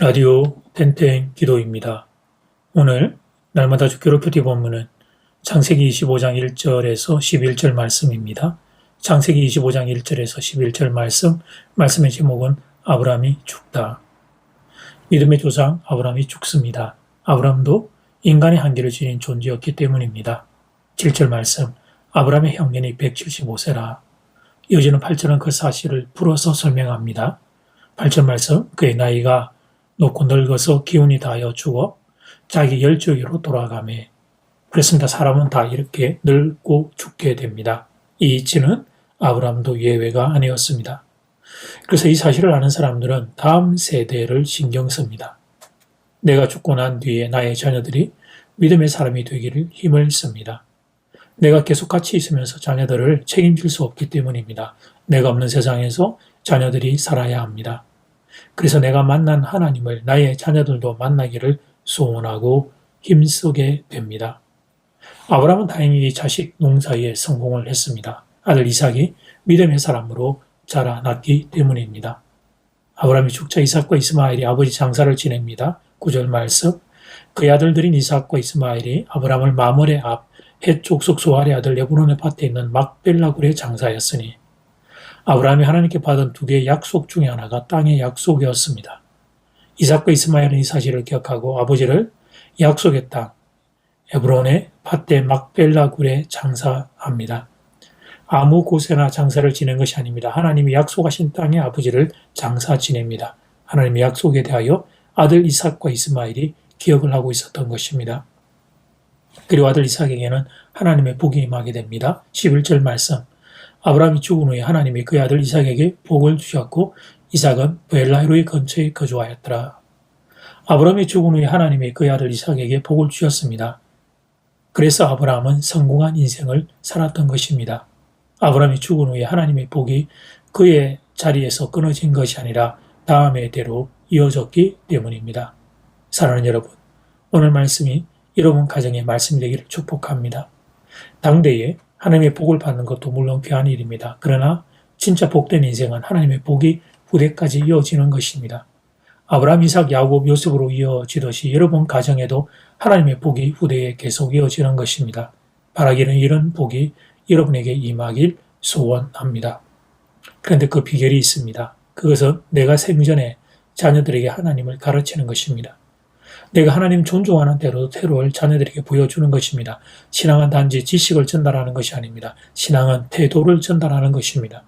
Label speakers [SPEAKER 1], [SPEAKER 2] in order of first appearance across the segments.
[SPEAKER 1] 라디오 땡땡 기도입니다. 오늘 날마다 주기로 큐티 본문은 창세기 25장 1절에서 11절 말씀입니다. 창세기 25장 1절에서 11절 말씀의 제목은 아브라함이 죽다. 믿음의 조상 아브라함이 죽습니다. 아브라함도 인간의 한계를 지닌 존재였기 때문입니다. 7절 말씀, 아브라함의 형년이 175세라. 이어지는 8절은 그 사실을 풀어서 설명합니다. 8절 말씀, 그의 나이가 높고 늙어서 기운이 다하여 죽어 자기 열조기로 돌아가매. 그렇습니다. 사람은 다 이렇게 늙고 죽게 됩니다. 이 이치는 아브라함도 예외가 아니었습니다. 그래서 이 사실을 아는 사람들은 다음 세대를 신경 씁니다. 내가 죽고 난 뒤에 나의 자녀들이 믿음의 사람이 되기를 힘을 씁니다. 내가 계속 같이 있으면서 자녀들을 책임질 수 없기 때문입니다. 내가 없는 세상에서 자녀들이 살아야 합니다. 그래서 내가 만난 하나님을 나의 자녀들도 만나기를 소원하고 힘쓰게 됩니다. 아브라함은 다행히 자식 농사에 성공을 했습니다. 아들 이삭이 믿음의 사람으로 자라났기 때문입니다. 아브라함이 죽자 이삭과 이스마엘이 아버지 장사를 지냅니다. 9절 말씀, 그의 아들들인 이삭과 이스마엘이 아브라함을 마므레 앞 해쪽 속소알의 아들 레브논의 밭에 있는 막벨라 굴의 장사였으니 아브라함이 하나님께 받은 두 개의 약속 중에 하나가 땅의 약속이었습니다. 이삭과 이스마엘은 이 사실을 기억하고 아버지를 약속의 땅 에브론의 밭대 막벨라 굴에 장사합니다. 아무 곳에나 장사를 지낸 것이 아닙니다. 하나님이 약속하신 땅에 아버지를 장사 지냅니다. 하나님의 약속에 대하여 아들 이삭과 이스마엘이 기억을 하고 있었던 것입니다. 그리고 아들 이삭에게는 하나님의 복이 임하게 됩니다. 11절 말씀, 아브라함이 죽은 후에 하나님이 그의 아들 이삭에게 복을 주셨고 이삭은 베엘라헤로이 근처에 거주하였더라. 아브라함이 죽은 후에 하나님이 그의 아들 이삭에게 복을 주셨습니다. 그래서 아브라함은 성공한 인생을 살았던 것입니다. 아브라함이 죽은 후에 하나님의 복이 그의 자리에서 끊어진 것이 아니라 다음의 대로 이어졌기 때문입니다. 사랑하는 여러분, 오늘 말씀이 여러분 가정의 말씀이 되기를 축복합니다. 당대에 하나님의 복을 받는 것도 물론 귀한 일입니다. 그러나 진짜 복된 인생은 하나님의 복이 후대까지 이어지는 것입니다. 아브라함, 이삭, 야곱, 요셉으로 이어지듯이 여러분 가정에도 하나님의 복이 후대에 계속 이어지는 것입니다. 바라기는 이런 복이 여러분에게 임하길 소원합니다. 그런데 그 비결이 있습니다. 그것은 내가 생전에 자녀들에게 하나님을 가르치는 것입니다. 내가 하나님 존중하는 태도를 자녀들에게 보여주는 것입니다. 신앙은 단지 지식을 전달하는 것이 아닙니다. 신앙은 태도를 전달하는 것입니다.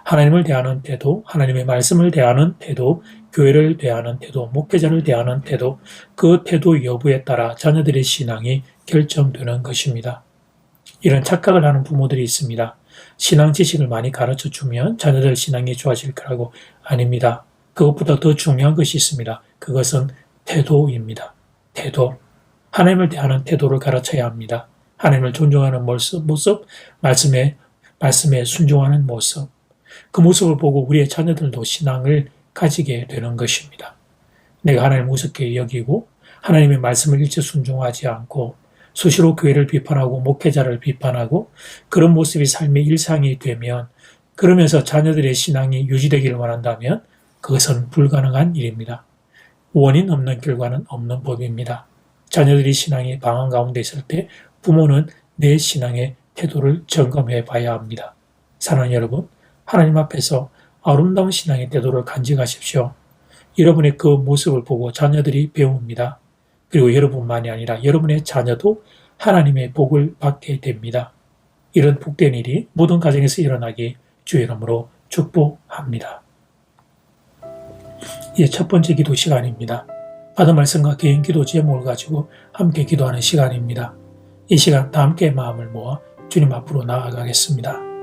[SPEAKER 1] 하나님을 대하는 태도, 하나님의 말씀을 대하는 태도, 교회를 대하는 태도, 목회자를 대하는 태도, 그 태도 여부에 따라 자녀들의 신앙이 결정되는 것입니다. 이런 착각을 하는 부모들이 있습니다. 신앙 지식을 많이 가르쳐주면 자녀들 신앙이 좋아질 거라고. 아닙니다. 그것보다 더 중요한 것이 있습니다. 그것은 태도입니다. 태도. 하나님을 대하는 태도를 가르쳐야 합니다. 하나님을 존중하는 모습, 말씀에 순종하는 모습. 그 모습을 보고 우리의 자녀들도 신앙을 가지게 되는 것입니다. 내가 하나님을 우습게 여기고 하나님의 말씀을 일체 순종하지 않고 수시로 교회를 비판하고 목회자를 비판하고 그런 모습이 삶의 일상이 되면, 그러면서 자녀들의 신앙이 유지되기를 원한다면 그것은 불가능한 일입니다. 원인 없는 결과는 없는 법입니다. 자녀들이 신앙이 방황 가운데 있을 때 부모는 내 신앙의 태도를 점검해 봐야 합니다. 사랑하는 여러분, 하나님 앞에서 아름다운 신앙의 태도를 간직하십시오. 여러분의 그 모습을 보고 자녀들이 배웁니다. 그리고 여러분만이 아니라 여러분의 자녀도 하나님의 복을 받게 됩니다. 이런 복된 일이 모든 가정에서 일어나기 주의 이름으로 축복합니다. 이제 첫 번째 기도 시간입니다. 받은 말씀과 개인 기도 제목을 가지고 함께 기도하는 시간입니다. 이 시간 다 함께 마음을 모아 주님 앞으로 나아가겠습니다.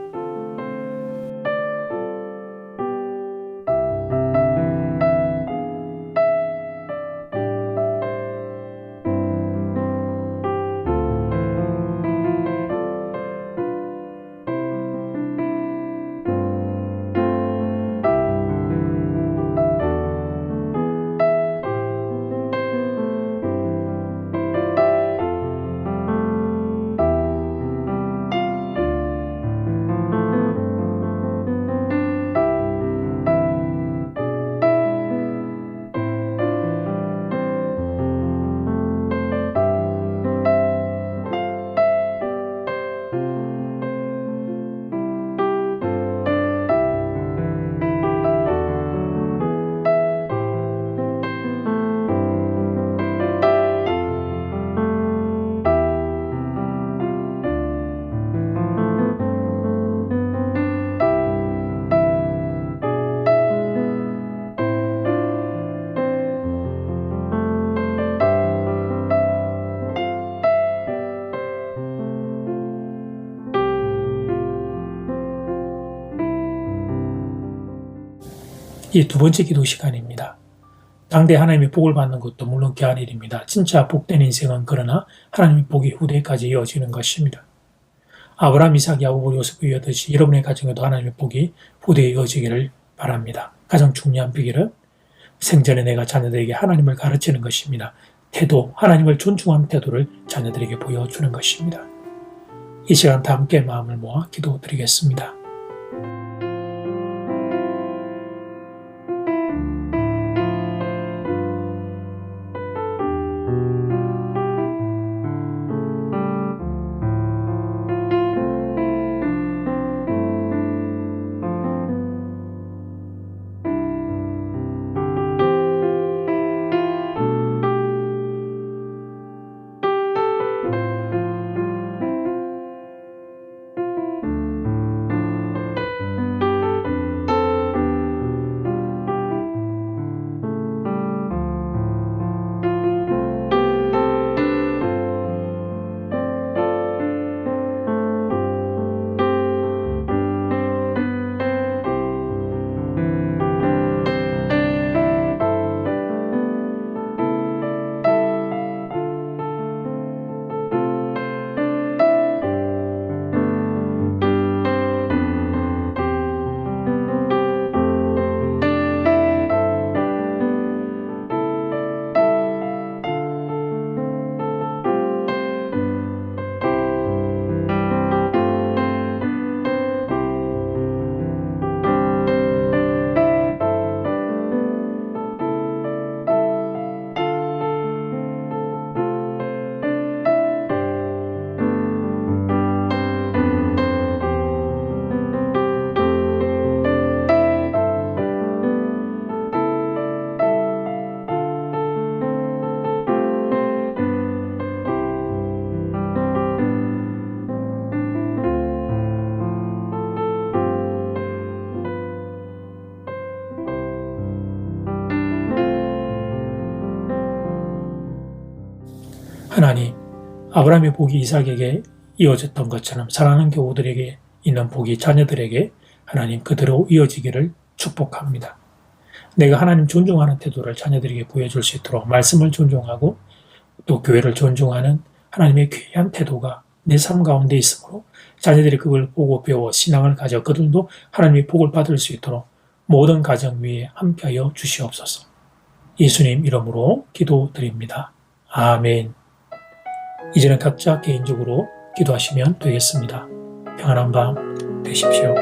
[SPEAKER 1] 이 두 번째 기도 시간입니다. 당대 하나님의 복을 받는 것도 물론 귀한 일입니다. 진짜 복된 인생은 그러나 하나님의 복이 후대까지 이어지는 것입니다. 아브라함, 이삭, 야곱, 요셉을 이어듯이 여러분의 가정에도 하나님의 복이 후대에 이어지기를 바랍니다. 가장 중요한 비결은 생전에 내가 자녀들에게 하나님을 가르치는 것입니다. 태도, 하나님을 존중하는 태도를 자녀들에게 보여주는 것입니다. 이 시간 다 함께 마음을 모아 기도드리겠습니다. 하나님, 아브라함의 복이 이삭에게 이어졌던 것처럼 사랑하는 교우들에게 있는 복이 자녀들에게 하나님 그대로 이어지기를 축복합니다. 내가 하나님 존중하는 태도를 자녀들에게 보여줄 수 있도록 말씀을 존중하고 또 교회를 존중하는 하나님의 귀한 태도가 내 삶 가운데 있으므로 자녀들이 그걸 보고 배워 신앙을 가져 그들도 하나님의 복을 받을 수 있도록 모든 가정 위에 함께하여 주시옵소서. 예수님 이름으로 기도드립니다. 아멘. 이제는 각자 개인적으로 기도하시면 되겠습니다. 평안한 밤 되십시오.